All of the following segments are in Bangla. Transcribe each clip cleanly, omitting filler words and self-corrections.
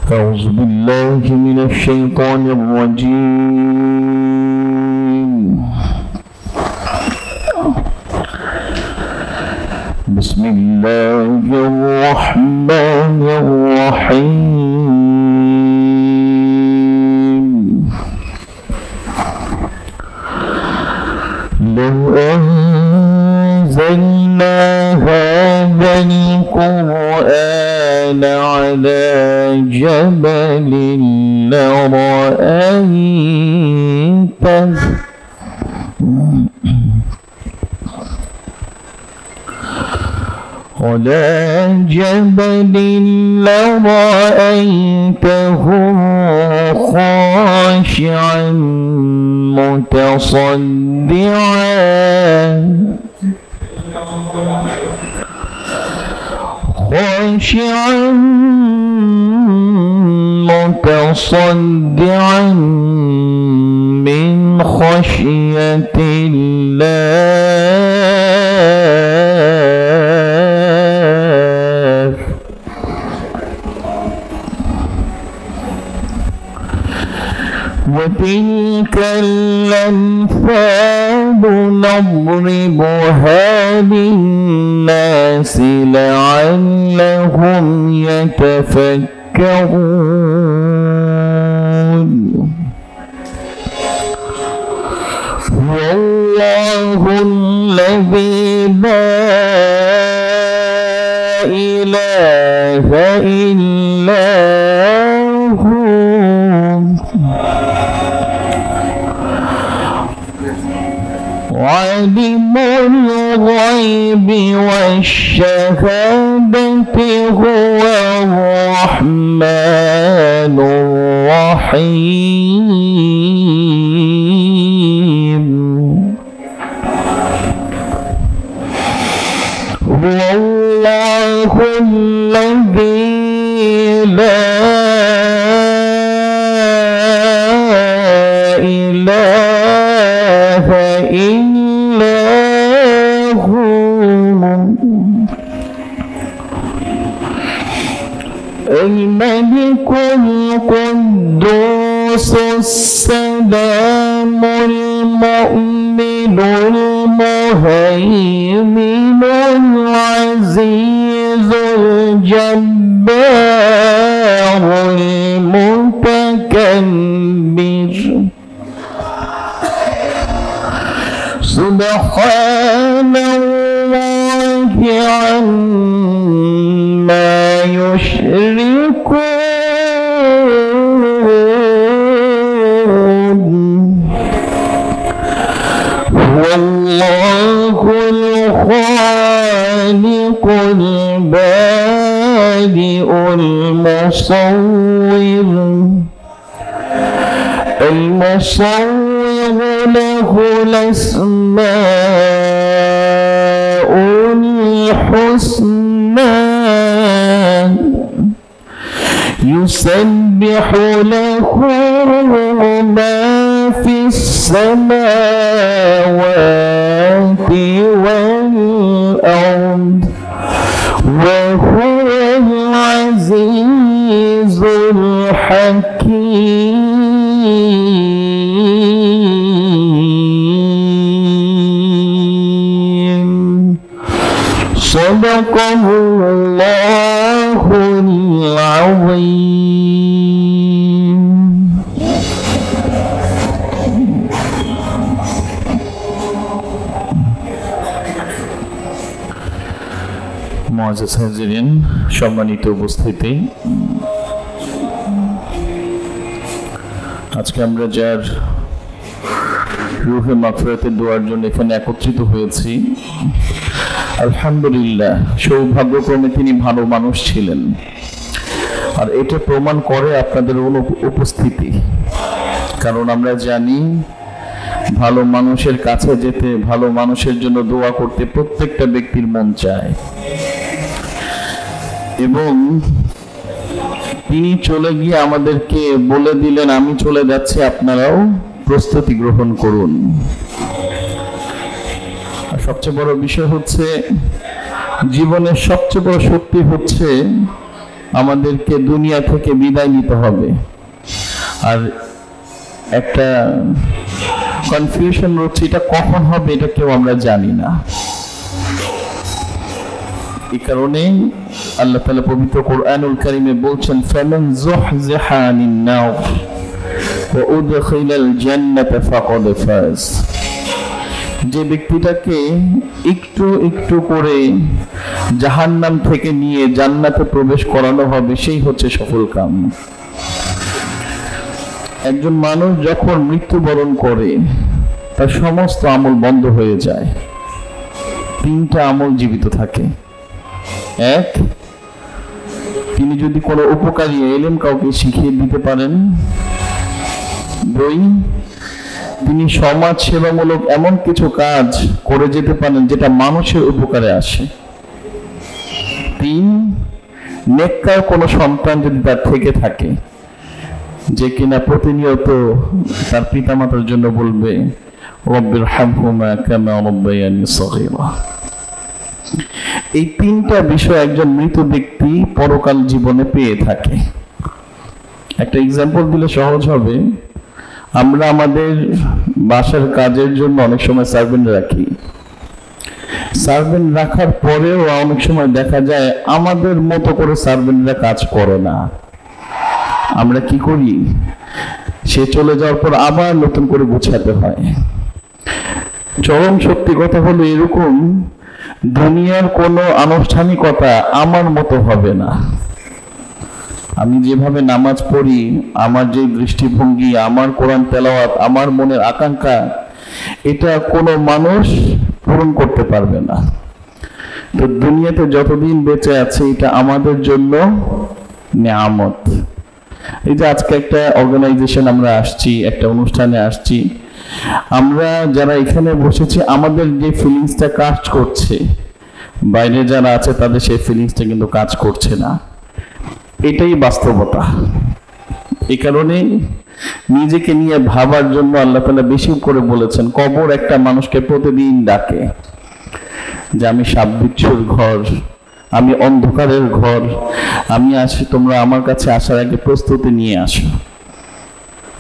أعوذ بالله من الشيطان الرجيم. بسم الله الرحمن الرحيم. لو أنزلنا هذا القرآن على جبل لرأيته خاشعا متصدعا من خشية الله. وتلك الأمثال نضربها للناس لعلهم يتفكرون. والله الذي لا إله إلا هو عالم الغيب والشهادة هو الرحمن الرحيم. هو الله الذي لا إله إلا هو الملك القدوس السلام المؤمن المهيمن العزيز الجبار المتكبر. سبحان الله عما يشركون. هو الله الخالق البارئ المصور له الأسماء الحسنى يسبح له ما في السماوات والأرض وهو العزيز الحكيم. صدق الله العظيم. মুআজ্জাজ হাজিরিন, সম্মানিত উপস্থিতি, আজকে আমরা যার রূহে মাগফিরাতের দোয়ার জন্য এখানে একত্রিত হয়েছি, আলহামদুলিল্লাহ সৌভাগ্যক্রমে তিনি ভালো মানুষ ছিলেন। আর এটা প্রমাণ করে আপনাদের উপস্থিতি, কারণ আমরা জানি ভালো মানুষের কাছে যেতে, ভালো মানুষের জন্য দোয়া করতে প্রত্যেকটা ব্যক্তির মন চায়। এবং তিনি চলে গিয়ে আমাদেরকে বলে দিলেন, আমি চলে যাচ্ছি, আপনারাও প্রস্তুতি গ্রহণ করুন। আর সবচেয়ে বড় বিষয় হচ্ছে, জীবনের সবচেয়ে বড় শক্তি হচ্ছে আমাদেরকে দুনিয়া থেকে বিদায় নিতে হবে। আর একটা কনফিউশন হচ্ছে এটা কখন হবে, এটা কেউ আমরা জানি না। এই কারণে আল্লাহ তাআলা পবিত্র কোরআনুল কারীমে বলছেন, ফামান যুহযিহা আনিন নার ওয়া উদখিলাল জান্নাতা ফাকাদ ফাজ। যে ব্যক্তিটাকে একটু একটু করে জাহান্নাম থেকে নিয়ে জান্নাতে প্রবেশ করানো হবে, সেই হচ্ছে সফলকাম। একজন মানুষ যখন মৃত্যুবরণ করে তার সমস্ত আমল বন্ধ হয়ে যায়। তিনটা আমল জীবিত থাকে। এক, তিনি যদি কোনো উপকারী ইলম কাউকে শিখিয়ে দিতে পারেন। দুই, তিনি সমাজ সেবামূলক এমন কিছু কাজ করে যেতে পারেন যেটা মানুষের উপকারে আসে। তিন, নেককার কোনো সন্তান যদি তার থেকে থাকে, যে কিনা প্রতিনিয়ত তার পিতামাতার জন্য বলবে, রব্বির হামহুমা কামা রাব্বায়ানি সগীরা। এই তিনটা বিষয় একজন মৃত ব্যক্তি পরকাল জীবনে পেয়ে থাকে। একটা এক্সাম্পল দিলে সহজ হবে। আমরা আমাদের বাসার কাজের জন্য অনেক সময় সার্ভেন্ট রাখি। সার্ভেন্ট রাখার পরেও অনেক সময় দেখা যায় আমাদের মতো করে সার্ভেন্টরা কাজ করে না। আমরা কি করি, সে চলে যাওয়ার পর আবার নতুন করে গুছাতে হয়। চরম সত্যি কথা হলো এরকম, দুনিয়ার কোনো আনুষ্ঠানিকতা আমার মতো হবে না। আমি যেভাবে নামাজ পড়ি, আমার যে দৃষ্টিভঙ্গি, আমার কোরআন তেলাওয়াত, আমার মনের আকাঙ্ক্ষা, এটা কোনো মানুষ পূরণ করতে পারবে না। তো দুনিয়াতে যতদিন বেঁচে আছে এটা আমাদের জন্য নিয়ামত। এই যে আজকে একটা অর্গানাইজেশন আমরা আসছি, একটা অনুষ্ঠানে আসছি, আমরা যারা এখানে বসেছি আমাদের যে ফিলিংসটা কাজ করছে, বাইরে যারা আছে তাদের সেই ফিলিংসটা কিন্তু কাজ করছে না। এটাই বাস্তবতা। এই কারণে নিজেকে নিয়ে ভাবার জন্য আল্লাহ তাআলা বেশি করে বলেছেন, কবর একটা মানুষকে প্রতিদিন ডাকে যে আমি সাববিচ্ছুর ঘর, আমি অন্ধকারের ঘর, আমি আসি, তোমরা আমার কাছে আসার আগে প্রস্তুতি নিয়ে আসো।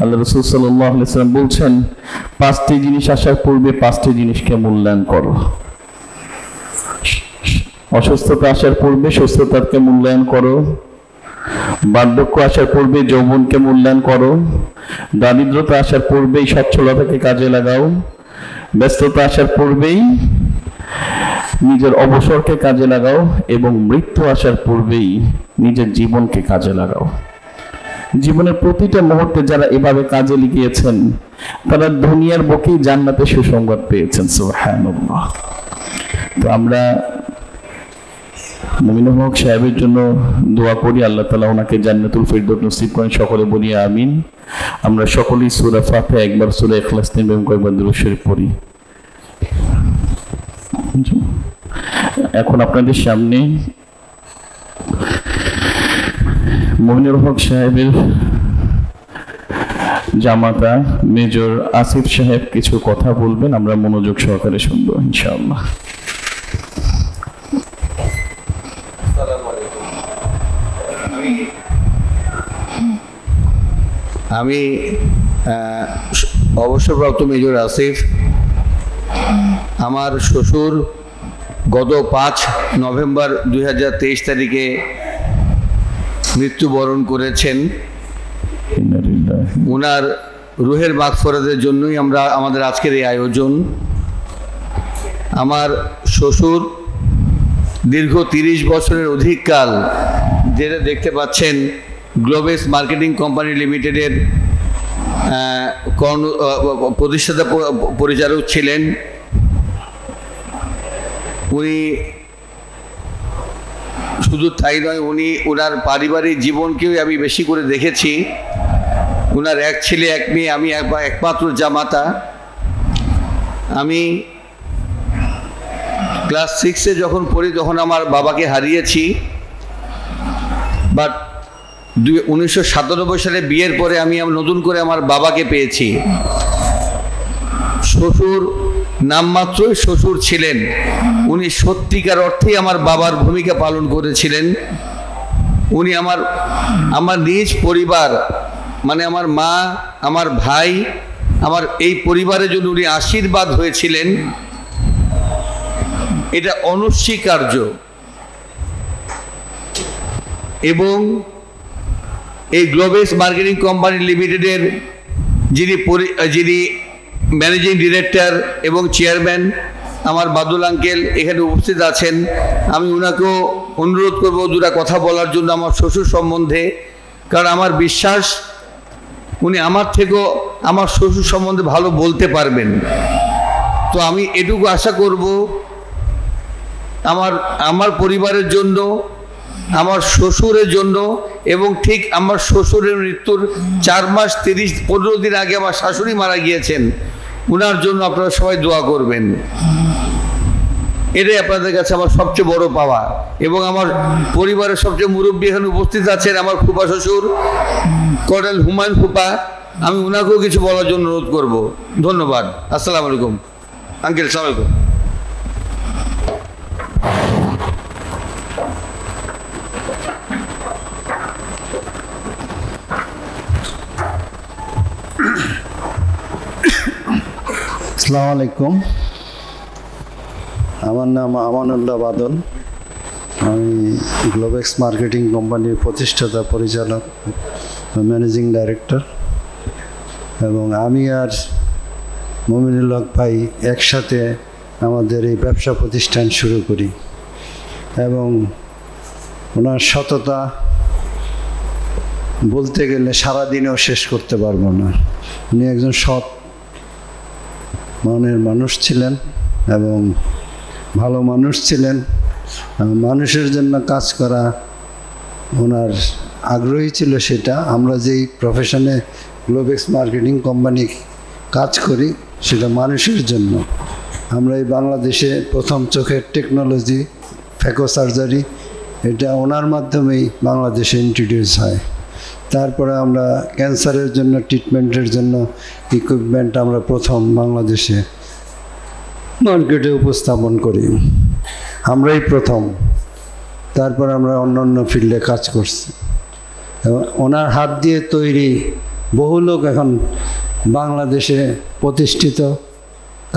আল্লাহ রাসূল সাল্লাল্লাহু আলাইহি ওয়াসাল্লাম বলছেন, পাঁচটি জিনিস আসার পূর্বে পাঁচটি জিনিসকে মূল্যায়ন করো। অসুস্থতা আসার পূর্বে সুস্থতাকে মূল্যায়ন করো, বার্ধক্য আসার পূর্বে যৌবনকে মূল্যায়ন করো, দারিদ্রতা আসার পূর্বেই সচ্ছলতাকে কাজে লাগাও, ব্যস্ততা আসার পূর্বেই নিজের অবসরকে কাজে লাগাও, এবং মৃত্যু আসার পূর্বেই নিজের জীবনকে কাজে লাগাও। জীবনের প্রতিটা মুহূর্তে যারা এভাবে কাজে লিখিয়েছেন তারা দুনিয়ার বুকেই জান্নাতে সুসংবাদ পেয়েছেন। সুবহানাল্লাহ। তো আমরা মুমিনুল হক সাহেবের জন্য দোয়া করি, আল্লাহ তাআলা ওনাকে জান্নাতুল ফিরদৌস নসিব করেন। সকলে বলি আমিন। আমরা সকলেই সূরা ফাতিহা একবার, সূরা ইখলাস এবং কয়েকবার দুরূদ শরীফ পড়ি। এখন আপনাদের সামনে মুমিনুল হক সাহেবের জামাতা মেজর আসিফ সাহেব কিছু কথা বলবেন, আমরা মনোযোগ সহকারে শুনবো ইনশাআল্লাহ। আমি অবসরপ্রাপ্ত মেজর আসিফ। আমার শ্বশুর গত 5 নভেম্বর 2023 তারিখে মৃত্যুবরণ করেছেন। ওনার রুহের মাগফিরাতের জন্যই আমাদের আজকের এই আয়োজন। আমার শ্বশুর দীর্ঘ 30 বছরের অধিক কাল, যেটা দেখতে পাচ্ছেন, গ্লোবেস মার্কেটিং কোম্পানি লিমিটেডের প্রতিষ্ঠাতা পরিচালক ছিলেন। উনি শুধু তাই নয়, উনি ওনার পারিবারিক জীবনকেও আমি বেশি করে দেখেছি। ওনার এক ছেলে এক মেয়ে, আমি একমাত্র জামাতা। আমি ক্লাস 6-এ যখন পড়ি তখন আমার বাবাকে হারিয়েছি, বাট 1997 সালে বিয়ের পরে আমি নতুন করে আমার বাবাকে পেয়েছি। শ্বশুর নামমাত্রই শ্বশুর ছিলেন, উনি সত্যিকার অর্থেই আমার বাবার ভূমিকা পালন করেছিলেন। উনি আমার নিজ পরিবার, মানে আমার মা, আমার ভাই, আমার এই পরিবারের জন্য উনি আশীর্বাদ হয়েছিলেন, এটা অনস্বীকার্য। এবং এই গ্লোবেক্স মার্কেটিং কোম্পানি লিমিটেডের যিনি ম্যানেজিং ডিরেক্টর এবং চেয়ারম্যান আমার বাদুল আঙ্কেল এখানে উপস্থিত আছেন, আমি ওনাকেও অনুরোধ করব দুটা কথা বলার জন্য আমার শ্বশুর সম্বন্ধে। কারণ আমার বিশ্বাস উনি আমার থেকেও আমার শ্বশুর সম্বন্ধে ভালো বলতে পারবেন। তো আমি এটুকু আশা করব আমার পরিবারের জন্য, আমার শ্বশুরের জন্য, এবং ঠিক আমার শ্বশুরের মৃত্যুর 4 মাস 15 দিন আগে আমার শাশুড়ি মারা গিয়েছেন, ওনার জন্য আপনারা সবাই দোয়া করবেন। এটাই আপনাদের কাছে আমার সবচেয়ে বড় পাওয়া। এবং আমার পরিবারের সবচেয়ে মুরব্বী এখানে উপস্থিত আছেন, আমার ফুপা শ্বশুর কর্নেল হুমায়ুন ফুপা, আমি ওনাকেও কিছু বলার জন্য অনুরোধ করব। ধন্যবাদ। আসসালামু আলাইকুম আঙ্কেল। সালাম আলাইকুম। আসসালামু আলাইকুম। আমার নাম আমানুল্লাহ বাদল। আমি গ্লোবেক্স মার্কেটিং কোম্পানির প্রতিষ্ঠাতা, পরিচালক, ম্যানেজিং ডাইরেক্টর। এবং আমি আর মমিনুল হক ভাই একসাথে আমাদের এই ব্যবসা প্রতিষ্ঠান শুরু করি। এবং ওনার সততা বলতে গেলে সারাদিনেও শেষ করতে পারবো না। উনি একজন সৎ মনের মানুষ ছিলেন এবং ভালো মানুষ ছিলেন। মানুষের জন্য কাজ করা ওনার আগ্রহী ছিল। সেটা আমরা যেই প্রফেশনে গ্লোবেক্স মার্কেটিং কোম্পানি কাজ করি সেটা মানুষের জন্য। আমরা এই বাংলাদেশে প্রথম চোখের টেকনোলজি ফ্যাকো সার্জারি, এটা ওনার মাধ্যমেই বাংলাদেশে ইন্ট্রোডিউস হয়। তারপরে আমরা ক্যান্সারের জন্য ট্রিটমেন্টের জন্য ইকুইপমেন্ট আমরা প্রথম বাংলাদেশে মার্কেটে উপস্থাপন করি, আমরাই প্রথম। তারপর আমরা অন্য ফিল্ডে কাজ করছি। এবং ওনার হাত দিয়ে তৈরি বহু লোক এখন বাংলাদেশে প্রতিষ্ঠিত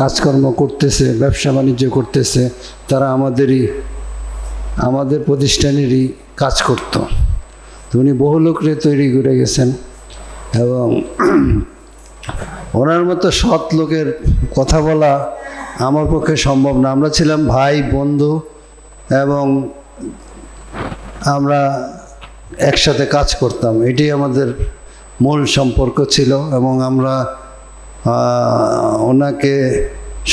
কাজকর্ম করতেছে, ব্যবসা বাণিজ্য করতেছে। তারা আমাদের প্রতিষ্ঠানেরই কাজ করত। তো উনি বহু লোকরে তৈরি করে গেছেন। এবং ওনার মতো সৎ লোকের কথা বলা আমার পক্ষে সম্ভব না। আমরা ছিলাম ভাই, বন্ধু, এবং আমরা একসাথে কাজ করতাম। এটাই আমাদের মূল সম্পর্ক ছিল। এবং আমরা ওনাকে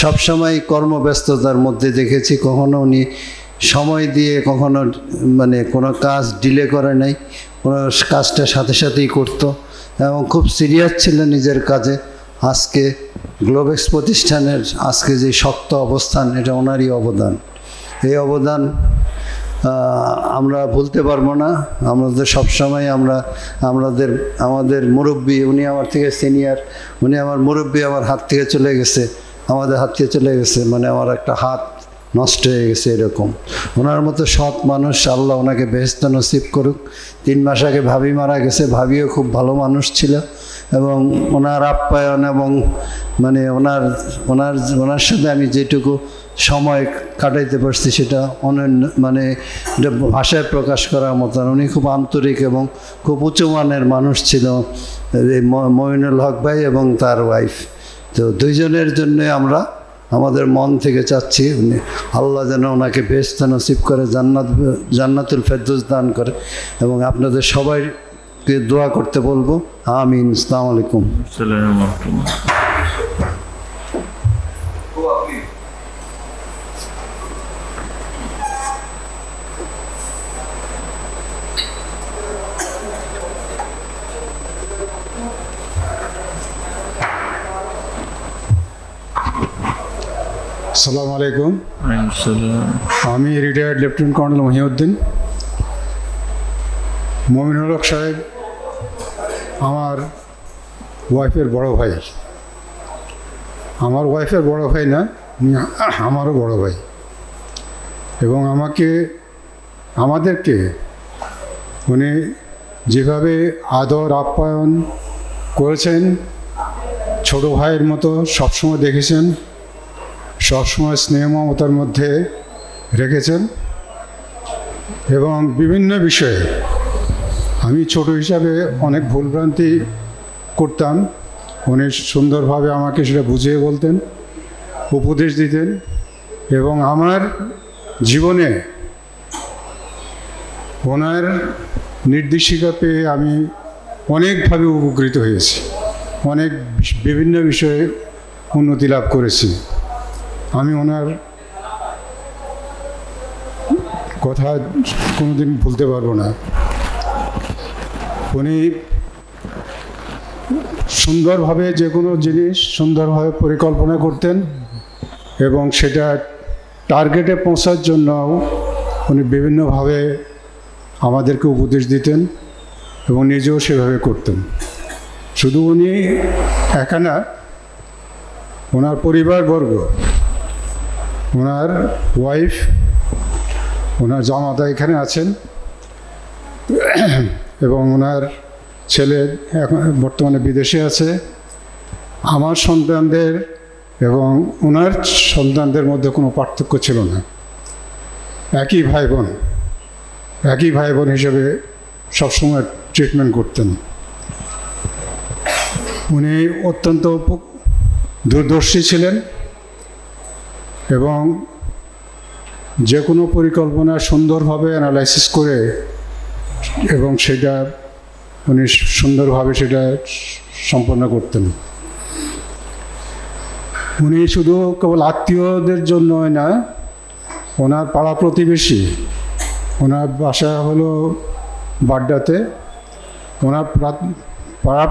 সবসময় কর্মব্যস্ততার মধ্যে দেখেছি। কখনো উনি সময় দিয়ে কখনো কোনো কাজ ডিলে করে নাই, কোনো কাজটা সাথে সাথেই করতো এবং খুব সিরিয়াস ছিল নিজের কাজে। আজকে গ্লোবেক্স প্রতিষ্ঠানের আজকে যে শক্ত অবস্থান, এটা ওনারই অবদান। এই অবদান আমরা ভুলতে পারবো না। আমাদের সবসময় আমাদের মুরব্বী, উনি আমার থেকে সিনিয়র, উনি আমার মুরব্বী, আমার হাত থেকে চলে গেছে, আমাদের হাত থেকে চলে গেছে, আমার একটা হাত নষ্ট হয়ে গেছে এরকম। ওনার মতো সৎ মানুষ, আল্লাহ ওনাকে বেহেশত নসিব করুক। 3 মাস আগে ভাবি মারা গেছে। ভাবিও খুব ভালো মানুষ ছিল এবং ওনার আপ্যায়ন এবং ওনার সাথে আমি যেটুকু সময় কাটাইতে পারছি সেটা এটা ভাষায় প্রকাশ করার মতন। উনি খুব আন্তরিক এবং খুব উচ্চমানের মানুষ ছিল, মমিনুল হক ভাই এবং তার ওয়াইফ। তো দুইজনের জন্য আমরা আমাদের মন থেকে চাচ্ছি আল্লাহ যেন ওনাকে বেহেশত নসিব করে, জান্নাতুল ফেরদৌস দান করে। এবং আপনাদের সবাইকে দোয়া করতে বলবো। আমিন। আসসালামু আলাইকুম। আসসালামু আলাইকুম। আমি retired lieutenant colonel Mohiuddin. Mominul Haque সাহেব আমার ওয়াইফের বড় ভাই। আমার ওয়াইফের বড় ভাই না, আমারও বড় ভাই। এবং আমাদেরকে উনি যেভাবে আদর আপ্যায়ন করেছেন, ছোট ভাইয়ের মতো সবসময় দেখেছেন, সবসময় স্নেহ মমতার মধ্যে রেখেছেন। এবং বিভিন্ন বিষয়ে আমি ছোট হিসাবে অনেক ভুলভ্রান্তি করতাম, উনি সুন্দরভাবে আমাকে সেটা বুঝিয়ে বলতেন, উপদেশ দিতেন। এবং আমার জীবনে ওনার নির্দেশিকা পেয়ে আমি অনেকভাবে উপকৃত হয়েছি, অনেক বিভিন্ন বিষয়ে উন্নতি লাভ করেছি। আমি ওনার কথা কোনোদিন ভুলতে পারবো না। উনি সুন্দরভাবে যে কোনো জিনিস সুন্দরভাবে পরিকল্পনা করতেন এবং সেটা টার্গেটে পৌঁছার জন্য উনি বিভিন্নভাবে আমাদেরকে উপদেশ দিতেন এবং নিজেও সেভাবে করতেন। শুধু উনি একা না, ওনার পরিবারবর্গ, ওনার ওয়াইফ, ওনার জামাতা এখানে আছেন এবং ওনার ছেলে এখন বর্তমানে বিদেশে আছে। আমার সন্তানদের এবং ওনার সন্তানদের মধ্যে কোনো পার্থক্য ছিল না, একই ভাই বোন হিসেবে সবসময় ট্রিটমেন্ট করতেন। উনি অত্যন্ত দূরদর্শী ছিলেন এবং যে কোনো পরিকল্পনা সুন্দরভাবে অ্যানালাইসিস করে এবং সেটা উনি সুন্দরভাবে সেটা সম্পন্ন করতেন। উনি শুধু কেবল আত্মীয়দের জন্যই না, ওনার পাড়া প্রতিবেশী, ওনার বাসা হলো বাড্ডাতে, ওনার পাড়া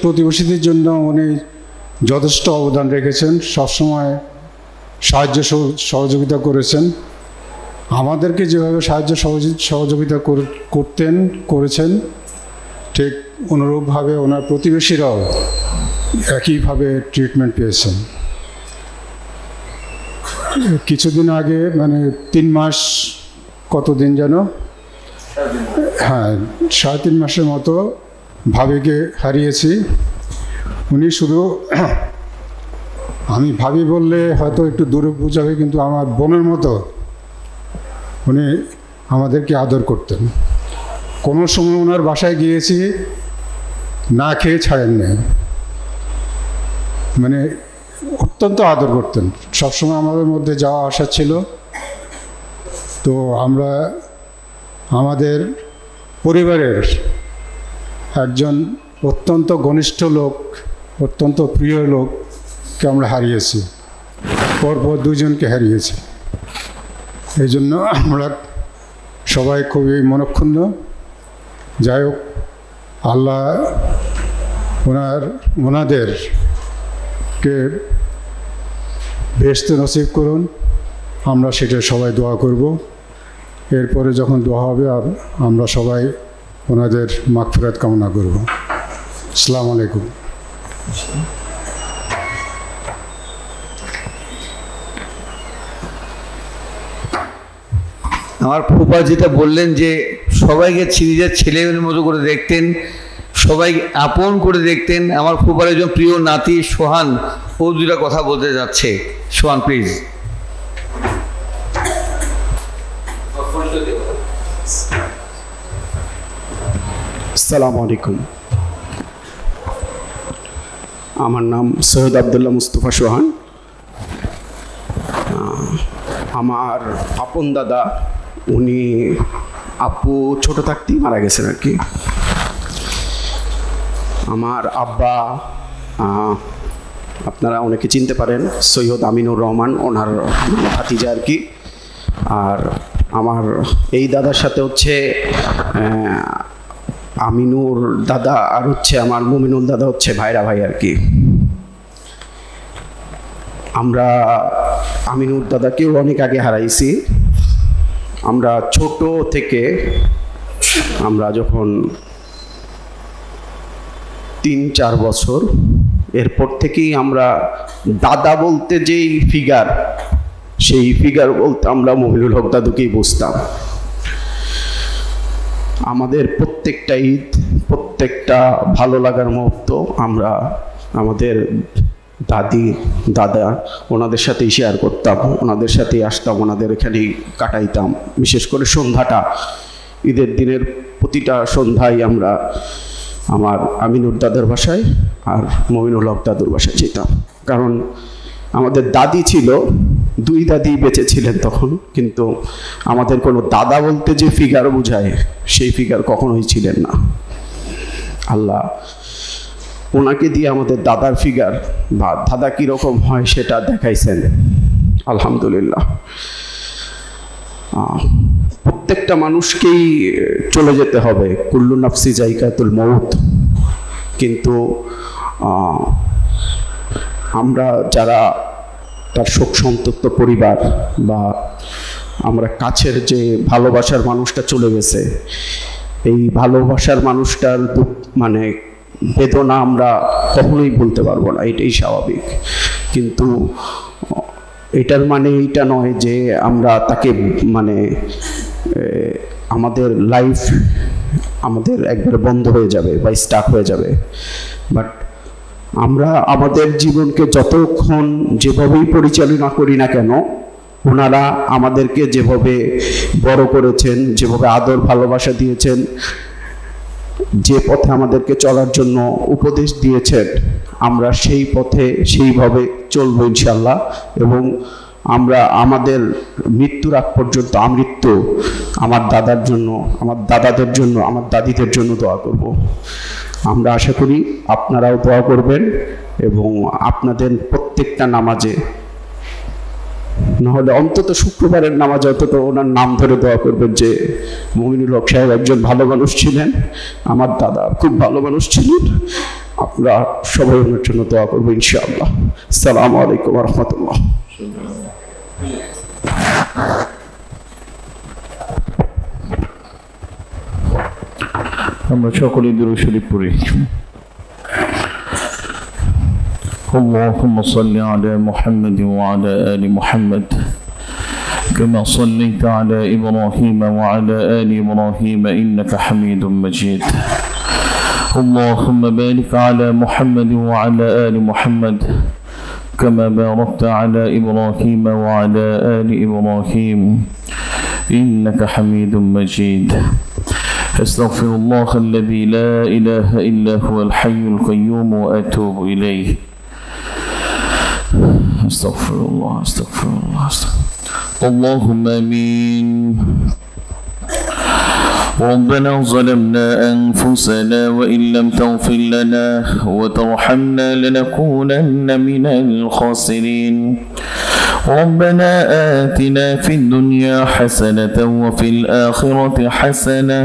প্রতিবেশীদের জন্য উনি যথেষ্ট অবদান রেখেছেন, সবসময় সাহায্য সহযোগিতা করেছেন। আমাদেরকে যেভাবে সাহায্য সহযোগিতা করেছেন, ঠিক অনুরূপভাবে ওনার প্রতিবেশীরাও একইভাবে ট্রিটমেন্ট পেয়েছেন। কিছুদিন আগে, মানে 3 মাস, কতদিন যেন, হ্যাঁ 3.5 মাসের মতো ভাবিকে হারিয়েছি। উনি শুধু, আমি ভাবি বললে হয়তো একটু দূরে বুঝাবে, কিন্তু আমার বোনের মতো উনি আমাদেরকে আদর করতেন। কোনো সময় ওনার বাসায় গিয়েছি, না খেয়ে ছাড়েন না, মানে অত্যন্ত আদর করতেন। সবসময় আমাদের মধ্যে যাওয়া আসা ছিল। তো আমরা আমাদের পরিবারের একজন অত্যন্ত ঘনিষ্ঠ লোক, অত্যন্ত প্রিয় লোককে আমরা হারিয়েছি, পরপর 2 জনকে হারিয়েছি। এই জন্য আমরা সবাই খুবই মনক্ষুণ্ণ। যাই হোক, আল্লাহ ওনাদেরকে বেহেশত নসিব করুন, আমরা সেটা সবাই দোয়া করব। এরপরে যখন দোয়া হবে আমরা সবাই ওনাদের মাগফিরাত কামনা করব। আসসালামু আলাইকুম। আমার ফুপা যেটা বললেন যে সবাইকে নিজের ছেলের মতো করে দেখতেন, সবাইকে আপন করে দেখতেন। আমার ফুপার একজন প্রিয় নাতি সোহান, ও 2টা কথা বলতে যাচ্ছে। সোহান প্লিজ। আসসালামু আলাইকুম। আমার নাম সৈয়দ আবদুল্লাহ মুস্তফা সোহান। আমার আপন দাদা, উনি আপু ছোট থাকতেই মারা গেছেন আর কি। আমার আব্বা আপনারা অনেকে চিনতে পারেন, সৈয়দ আমিনুর রহমান, ওনার ভাতিজা আর কি। আর আমার এই দাদার সাথে হচ্ছে আমিনুর দাদা আর হচ্ছে আমার মুমিনুল দাদা হচ্ছে ভাইরা ভাই আর কি। আমরা আমিনুর দাদাকেও অনেক আগে হারাইছি। আমরা ছোট থেকে, আমরা যখন 3-4 বছর, এরপর থেকেই আমরা দাদা বলতে যেই ফিগার, সেই ফিগার বলতে আমরা মমিনুল হক দাদুকেই বুঝতাম। আমাদের প্রত্যেকটা ঈদ, প্রত্যেকটা ভালো লাগার মুহূর্ত আমরা আমাদের দাদি দাদা ওনাদের সাথেই শেয়ার করতাম, ওনাদের সাথেই আসতাম, ওনাদের এখানেই কাটাইতাম। বিশেষ করে সন্ধ্যাটা, ঈদের দিনের প্রতিটা সন্ধ্যায় আমরা আমার আমিনুর দাদার বাসায় আর মমিনুল হক দাদুর বাসায় যেতাম। কারণ আমাদের দাদি ছিল, দুই দাদি বেঁচে ছিলেন তখন, কিন্তু আমাদের কোনো দাদা বলতে যে ফিগার বোঝায় সেই ফিগার কখনোই ছিলেন না। আল্লাহ ওনাকে দিয়ে আমাদের দাদার ফিগার বা দাদা কীরকম হয় সেটা দেখাইছেন, আলহামদুলিল্লাহ। প্রত্যেকটা মানুষকেই চলে যেতে হবে, কুল্লু নাফসি জায়গাতুল মউত, কিন্তু আমরা যারা তার শোক সন্তপ্ত পরিবার বা আমরা কাছের যে ভালোবাসার মানুষটা চলে গেছে, এই ভালোবাসার মানুষটার মানে বেদনা আমরা কখনোই বলতে পারবো না, এটাই স্বাভাবিক। কিন্তু এটার মানে এইটা নয় যে আমরা তাকে মানে আমাদের লাইফ আমাদের একবারে বন্ধ হয়ে যাবে বা স্টাক হয়ে যাবে। বাট আমরা আমাদের জীবনকে যতক্ষণ যেভাবেই পরিচালনা করি না কেন, ওনারা আমাদেরকে যেভাবে বড় করেছেন, যেভাবে আদর ভালোবাসা দিয়েছেন, যে পথে আমাদেরকে চলার জন্য উপদেশ দিয়েছেন, আমরা সেই পথে সেইভাবে চলবো ইনশাল্লাহ। এবং আমরা আমাদের মৃত্যুর আগ পর্যন্ত আমৃত্যু আমার দাদার জন্য, আমার দাদাদের জন্য, আমার দাদিদের জন্য দোয়া করব। আমরা আশা করি আপনারাও দোয়া করবেন এবং আপনাদের প্রত্যেকটা নামাজে, নাহলে অন্তত শুক্রবারের নামাজে অন্তত ওনার নাম ধরে দোয়া করবেন যে মমিনুল হক সাহেব একজন ভালো মানুষ ছিলেন, আমার দাদা খুব ভালো মানুষ ছিলেন। আমরা সবাই ওনার জন্য দোয়া করবো ইনশাআল্লাহ। আসসালামু আলাইকুম ওয়া রাহমাতুল্লাহ। আমরা সকলেই দুরূদ শরীফ পড়ি। اللهم صل على محمد وعلى آل محمد كما صليت على إبراهيم وعلى آل إبراهيم إنك حميد مجيد. اللهم بارك على محمد وعلى آل محمد كما باركت على إبراهيم وعلى آل إبراهيم إنك حميد مجيد. أستغفر الله الذي لا إله إلا هو الحي القيوم وأتوب إليه. أستغفر الله أستغفر الله أستغفر. اللهم آمين. ربنا ظلمنا أنفسنا وإن لم تغفر لنا وترحمنا لنكونن من الخاسرين. ربنا آتنا في الدنيا حسنة وفي الآخرة حسنة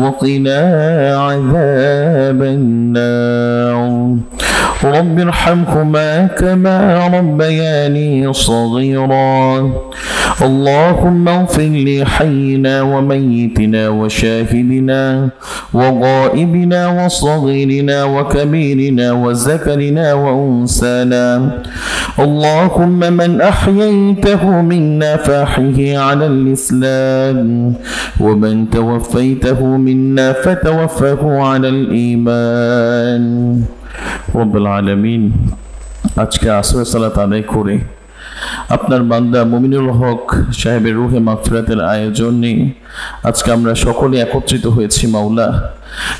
وقنا عذاب النار. رب ارحمهما كما ربياني صغيرا. اللهم اغفر لحينا وميتنا وشاهدنا وغائبنا وصغيرنا وكبيرنا وذكرنا وأنثانا. اللهم من أحييته منا فأحيه على الإسلام ومن توفيته منا فتوفه على الإيمان. রব্বুল আলামিন, আজকে আসরের সালাত আদায় করে আপনার বান্দা মুমিনুল হক সাহেবের রুহে মাগফিরাতের আয়োজনে আজকে আমরা সকলে একত্রিত হয়েছি। মাওলা,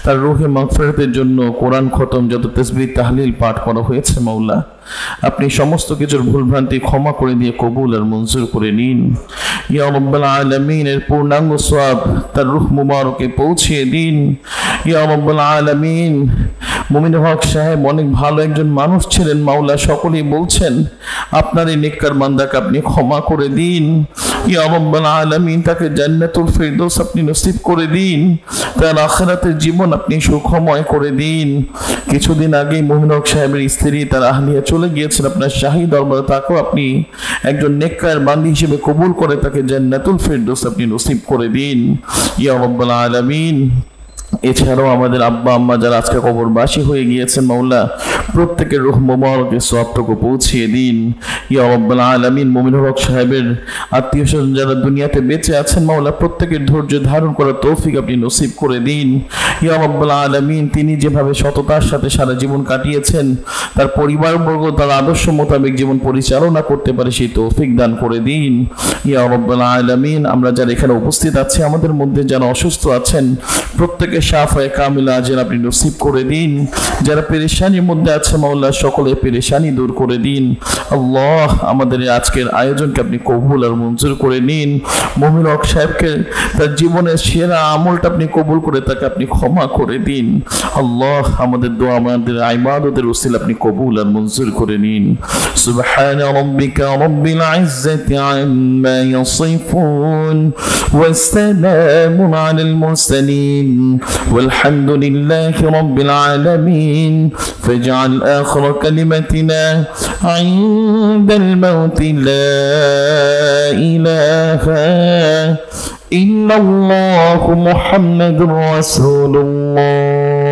তার রুহে মাগফিরাতের জন্য কোরআন খতম, যত তাসবিহ তাহলিল পাঠ করা হয়েছে, মাওলা আপনি সমস্ত কিছুর ভুলভ্রান্তি ক্ষমা করে দিয়ে কবুল আর মঞ্জুর করে নিন। ইয়া রাব্বুল আলামিন, এর পূর্ণাঙ্গ সওয়াব তার রূহ মুবারকে পৌঁছিয়ে দিন। ইয়া রাব্বুল আলামিন, মুমিনুল হক সাহেব অনেক ভালো একজন মানুষ ছিলেন, মাওলা সকলেই বলছেন আপনার এই নেককার বান্দাকে আপনি ক্ষমা করে দিন। ইয়া রাব্বুল আলামিন, তাকে জান্নাতুল ফিরদৌস আপনি নসিব করে দিন, তার আখিরাতের জীবন আপনি সুখময় করে দিন। কিছুদিন আগে মুমিনুল হক সাহেবের স্ত্রী তার আহলিয়া চলে গিয়েছেন আপনার শাহী দরবারে, তাকেও আপনি একজন নেককার বান্দী হিসেবে কবুল করে তাকে জান্নাতুল ফিরদৌস আপনি নসিব করে দিন। ইয়া রাব্বুল আলামিন, এছাড়াও আমাদের আব্বা আম্মা যারা আজকে কবরবাসী হয়ে গিয়েছেন মাওলা, প্রত্যেকের রূহ মোবারকে সওয়াবটুকু পৌঁছিয়ে দিন ইয়া রাব্বুল আলামিন। মুমিনুর হক সাহেবের আত্মীয় স্বজন যারা দুনিয়াতে বেঁচে আছেন মাওলা, প্রত্যেকের ধৈর্য ধারণ করার তৌফিক আপনি নসিব করে দিন ইয়া রাব্বুল আলামিন। তিনি যেভাবে সততার সাথে সারা জীবন কাটিয়েছেন, তার পরিবারবর্গ তার আদর্শ মোতাবেক জীবন পরিচালনা করতে পারে সেই তৌফিক দান করে দিন ইয়া রাব্বুল আলামিন। আমরা যারা এখানে উপস্থিত আছি, আমাদের মধ্যে যারা অসুস্থ আছেন, প্রত্যেকে শাফায়ে কামিলা আজের আপনি নসিব করে দিন। যারা পেরেশানির মধ্যে আছে মাওলা, সকলের পেরেশানি দূর করে দিন আল্লাহ। আমাদের আজকের আয়োজনকে আপনি কবুল আর মঞ্জুর করে নিন। মুমিনুর হক সাহেবকে তার জীবনের সেরা আমলটা আপনি কবুল করে তাকে আপনি ক্ষমা করে দিন আল্লাহ। আমাদের দোয়া, আমাদের ইবাদতের উসিলা আপনি কবুল আর মঞ্জুর করে নিন। সুবহানা রাব্বিকা রাব্বিল ইজ্জাতি আম্মা ইয়াসিফুন ওয়া সালামুন আলাল মুরসালিন والحمد لله رب العالمين فاجعل آخر كلمتنا عند الموت لا إله إلا الله محمد رسول الله.